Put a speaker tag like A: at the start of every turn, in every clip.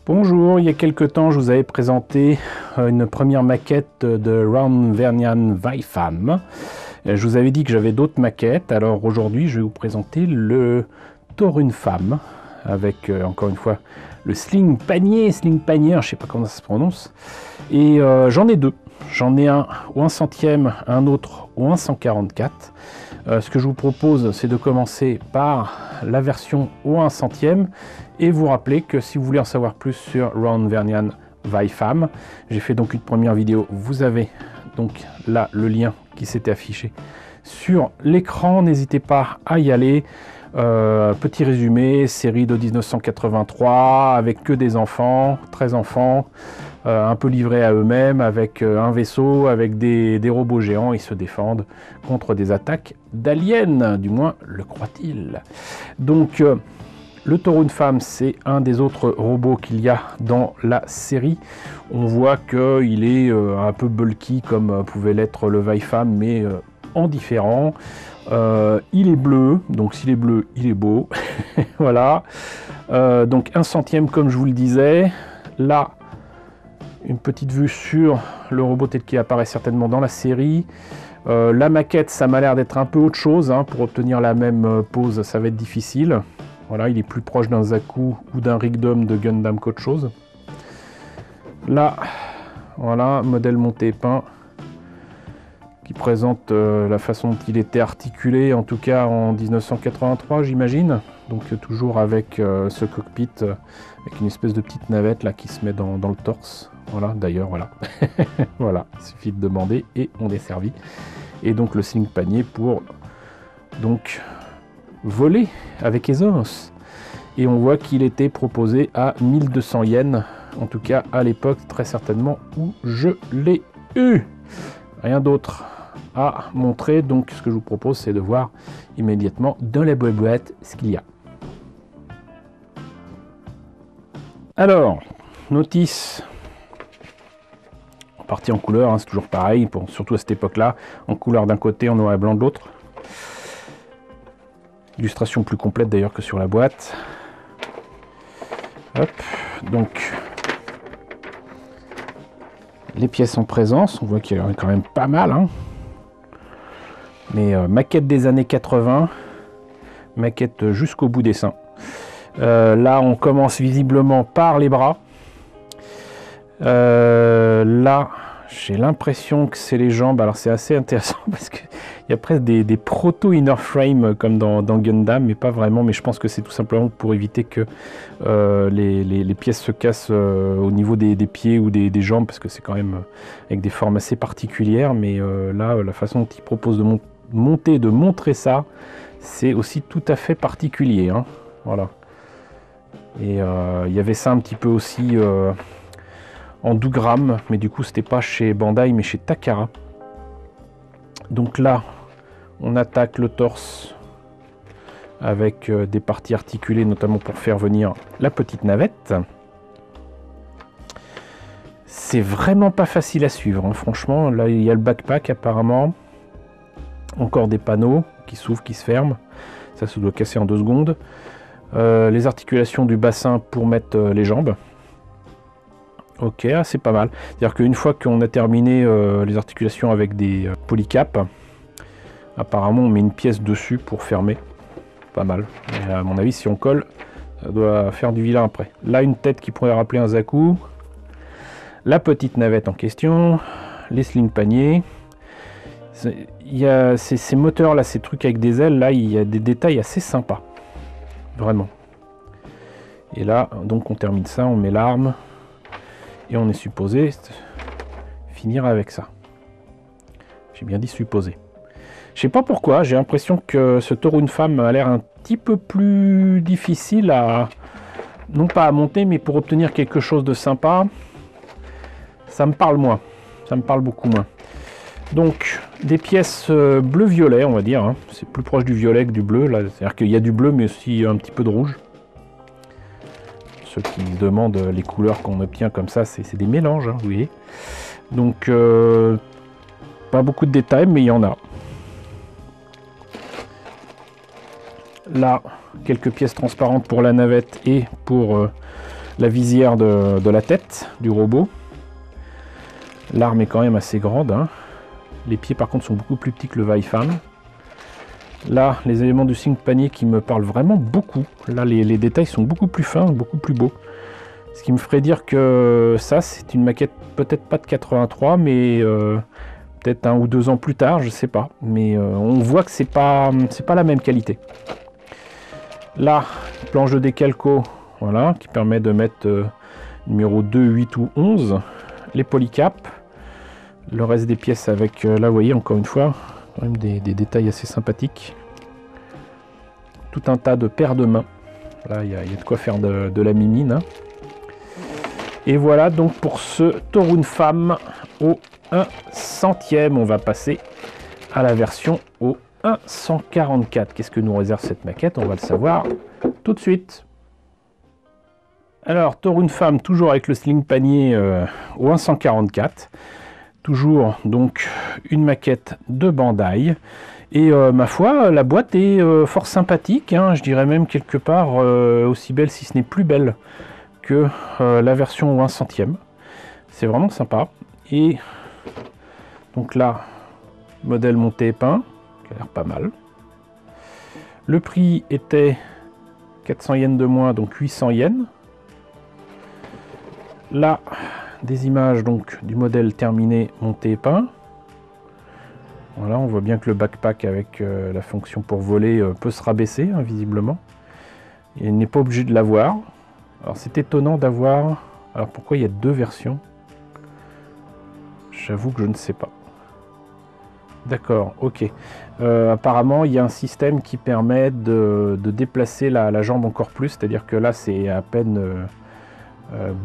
A: Bonjour, il y a quelques temps je vous avais présenté une première maquette de Ron Vernian Vaifam. Je vous avais dit que j'avais d'autres maquettes, alors aujourd'hui je vais vous présenter le Torune Femme avec encore une fois le Sling Panier, je ne sais pas comment ça se prononce. Et j'en ai deux, j'en ai un au 1 centième, un autre au 1/144. Ce que je vous propose, c'est de commencer par la version au 1 centième et vous rappeler que si vous voulez en savoir plus sur Ron Vernian Vaifam, j'ai fait donc une première vidéo. Vous avez donc là le lien qui s'était affiché sur l'écran. N'hésitez pas à y aller. Petit résumé, série de 1983 avec que des enfants, 13 enfants. Un peu livrés à eux-mêmes, avec un vaisseau, avec des robots géants. Ils se défendent contre des attaques d'aliens, du moins le croit-il. Donc, le Torune Femme, c'est un des autres robots qu'il y a dans la série. On voit qu'il est un peu bulky, comme pouvait l'être le Vaifam, mais en différent. Il est bleu, donc s'il est bleu, il est beau. Voilà. Donc 1 centième, comme je vous le disais. Là, une petite vue sur le robot tel qu'il apparaît certainement dans la série. La maquette, ça m'a l'air d'être un peu autre chose. Pour obtenir la même pose, ça va être difficile. Voilà, il est plus proche d'un Zaku ou d'un Rigdom de Gundam qu'autre chose. Là, voilà, modèle monté peint qui présente la façon dont il était articulé, en tout cas en 1983, j'imagine. Donc toujours avec ce cockpit, avec une espèce de petite navette là qui se met dans le torse. Voilà, d'ailleurs, voilà. Voilà, il suffit de demander et on est servi. Et donc le Sling Panier pour donc voler avec Ezos. Et on voit qu'il était proposé à 1200 yens, en tout cas à l'époque, très certainement, où je l'ai eu. Rien d'autre à montrer, donc ce que je vous propose, c'est de voir immédiatement dans la boîte ce qu'il y a. Alors, notice, partie en couleur, c'est toujours pareil, surtout à cette époque-là, en couleur d'un côté, en noir et blanc de l'autre. Illustration plus complète d'ailleurs que sur la boîte. Hop, donc les pièces en présence, on voit qu'il y en a quand même pas mal. Mais maquette des années 80, maquette jusqu'au bout des seins. Là, on commence visiblement par les bras. Là, j'ai l'impression que c'est les jambes. Alors, c'est assez intéressant parce qu'il y a presque des proto-inner frame comme dans Gundam, mais pas vraiment. Mais je pense que c'est tout simplement pour éviter que les pièces se cassent au niveau des pieds ou des jambes, parce que c'est quand même avec des formes assez particulières. Mais là, la façon dont ils proposent de montrer ça, c'est aussi tout à fait particulier. Voilà. Et il y avait ça un petit peu aussi en 12 grammes, mais du coup c'était pas chez Bandai mais chez Takara. Donc là on attaque le torse avec des parties articulées, notamment pour faire venir la petite navette. C'est vraiment pas facile à suivre, franchement. Là il y a le backpack apparemment, encore des panneaux qui s'ouvrent, qui se ferment, ça se doit casser en 2 secondes. Les articulations du bassin pour mettre les jambes. Ok, c'est pas mal. C'est-à-dire qu'une fois qu'on a terminé les articulations avec des polycaps, apparemment on met une pièce dessus pour fermer. Pas mal. Et à mon avis, si on colle, ça doit faire du vilain après. Là, une tête qui pourrait rappeler un Zaku. La petite navette en question. Les Sling Paniers. Il y a ces moteurs là, ces trucs avec des ailes là, il y a des détails assez sympas. Vraiment. Et là, donc on termine ça, on met l'arme. Et on est supposé finir avec ça. J'ai bien dit supposé. Je sais pas pourquoi, j'ai l'impression que ce Torune Femme a l'air un petit peu plus difficile à... non pas à monter, mais pour obtenir quelque chose de sympa. Ça me parle moins. Ça me parle beaucoup moins. Donc, des pièces bleu-violet, on va dire. C'est plus proche du violet que du bleu. C'est-à-dire qu'il y a du bleu, mais aussi un petit peu de rouge. Ceux qui se demandent les couleurs qu'on obtient comme ça, c'est des mélanges, vous voyez. Donc, pas beaucoup de détails, mais il y en a. Là, quelques pièces transparentes pour la navette et pour la visière de la tête du robot. L'arme est quand même assez grande, hein. Les pieds par contre sont beaucoup plus petits que le Vaifam. Là, les éléments du sling panier qui me parlent vraiment beaucoup. Là, les détails sont beaucoup plus fins, beaucoup plus beaux. Ce qui me ferait dire que ça, c'est une maquette peut-être pas de 83, mais peut-être 1 ou 2 ans plus tard, je sais pas. Mais on voit que c'est pas la même qualité. Là, planche de décalco, voilà, qui permet de mettre numéro 2, 8 ou 11. Les polycaps. Le reste des pièces avec, là, vous voyez, encore une fois, quand même des détails assez sympathiques. Tout un tas de paires de mains. Là, il y a de quoi faire de la mimine, hein. Et voilà donc pour ce Torun Femme au 1/100e. On va passer à la version au 1/144. Qu'est-ce que nous réserve cette maquette? On va le savoir tout de suite. Alors, Torun Femme, toujours avec le sling panier au 1/144. Toujours donc une maquette de Bandai. Et ma foi, la boîte est fort sympathique, hein. Je dirais même quelque part aussi belle, si ce n'est plus belle, que la version au 1/100e. C'est vraiment sympa. Et donc là, modèle monté et peint, qui a l'air pas mal. Le prix était 400 yens de moins, donc 800 yens. Là, des images donc du modèle terminé, monté et peint. Voilà, on voit bien que le backpack avec la fonction pour voler peut se rabaisser, hein, visiblement. Et il n'est pas obligé de l'avoir. Alors c'est étonnant d'avoir... Alors pourquoi il y a 2 versions? J'avoue que je ne sais pas. D'accord, ok. Apparemment, il y a un système qui permet de déplacer la jambe encore plus. C'est-à-dire que là, c'est à peine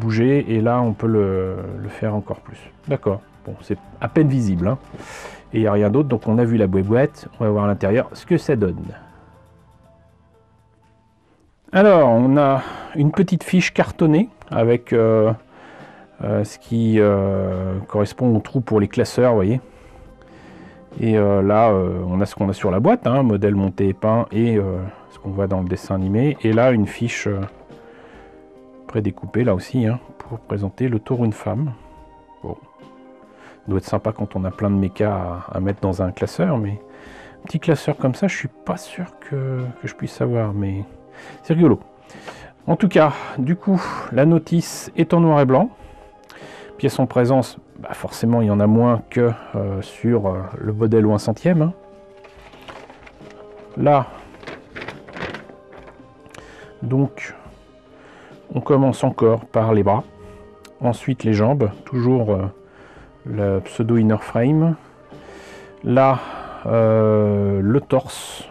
A: bouger. Et là, on peut le faire encore plus. D'accord. Bon, c'est à peine visible, hein. Et il n'y a rien d'autre. Donc on a vu la boîte. On va voir à l'intérieur ce que ça donne. Alors, on a une petite fiche cartonnée avec ce qui correspond au trou pour les classeurs, vous voyez. Et là, on a ce qu'on a sur la boîte, hein, modèle monté et peint, et ce qu'on voit dans le dessin animé. Et là, une fiche prédécoupée, là aussi, hein, pour présenter le Torun Femme. Bon. Ça doit être sympa quand on a plein de mechas à mettre dans un classeur, mais un petit classeur comme ça, je suis pas sûr que je puisse avoir, mais... C'est rigolo. En tout cas, du coup, la notice est en noir et blanc. Pièces en présence, bah forcément, il y en a moins que sur le modèle au 1/100e. Hein. Là, donc, on commence encore par les bras. Ensuite, les jambes. Toujours le pseudo inner frame. Là, le torse,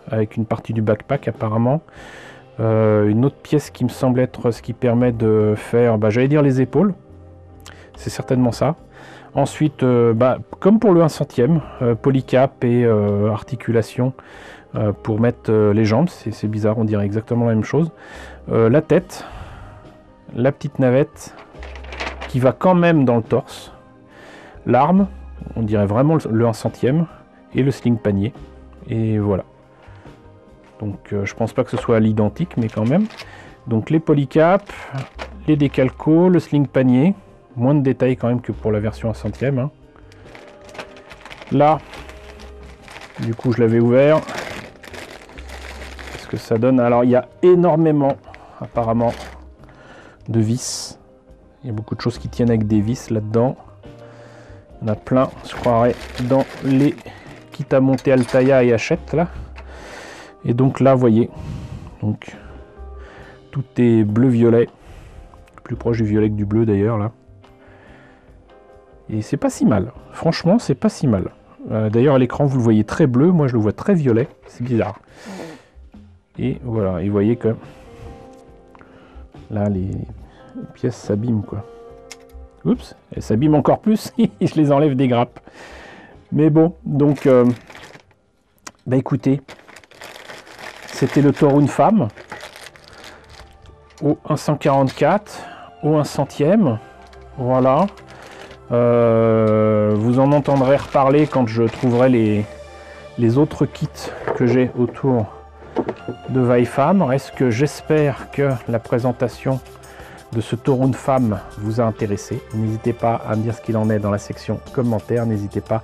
A: avec une partie du backpack apparemment. Une autre pièce qui me semble être ce qui permet de faire, bah, j'allais dire les épaules. C'est certainement ça. Ensuite, bah, comme pour le 1/100e, polycap et articulation pour mettre les jambes. C'est bizarre, on dirait exactement la même chose. La tête, la petite navette qui va quand même dans le torse. L'arme, on dirait vraiment le 1/100e. Et le sling panier. Et voilà. Donc je pense pas que ce soit à l'identique, mais quand même. Donc les polycaps, les décalcos, le sling panier. Moins de détails quand même que pour la version 1/100e. Hein. Là, du coup je l'avais ouvert. Qu'est-ce que ça donne? Alors il y a énormément, apparemment, de vis. Il y a beaucoup de choses qui tiennent avec des vis là-dedans. On a plein, je croirais, dans les kits à monter Altaïa et Hachette là. Et donc là, vous voyez, donc tout est bleu-violet, plus proche du violet que du bleu d'ailleurs là. Et c'est pas si mal, franchement, c'est pas si mal. D'ailleurs, à l'écran, vous le voyez très bleu, moi je le vois très violet, c'est bizarre. Et voilà, et vous voyez que là, les pièces s'abîment quoi. Oups, elles s'abîment encore plus, je les enlève des grappes. Mais bon, donc, bah écoutez, c'était le Torun Femme au 1/144, au 1/100e, voilà. Vous en entendrez reparler quand je trouverai les autres kits que j'ai autour de Vaifam. Reste que j'espère que la présentation de ce taureau de femme vous a intéressé. N'hésitez pas à me dire ce qu'il en est dans la section commentaires. N'hésitez pas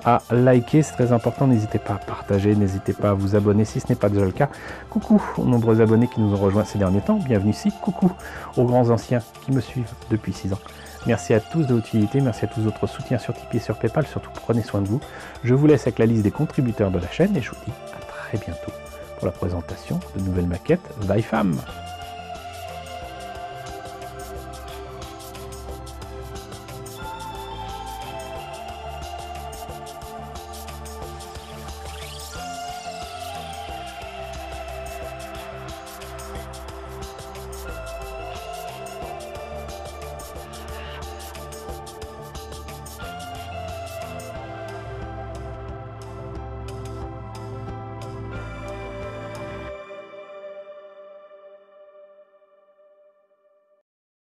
A: à liker, c'est très important. N'hésitez pas à partager, n'hésitez pas à vous abonner si ce n'est pas déjà le cas. Coucou aux nombreux abonnés qui nous ont rejoints ces derniers temps. Bienvenue ici. Coucou aux grands anciens qui me suivent depuis 6 ans. Merci à tous de votre utilité, merci à tous votre soutien sur Tipeee et sur Paypal. Surtout prenez soin de vous. Je vous laisse avec la liste des contributeurs de la chaîne et je vous dis à très bientôt pour la présentation de nouvelles maquettes ViFam.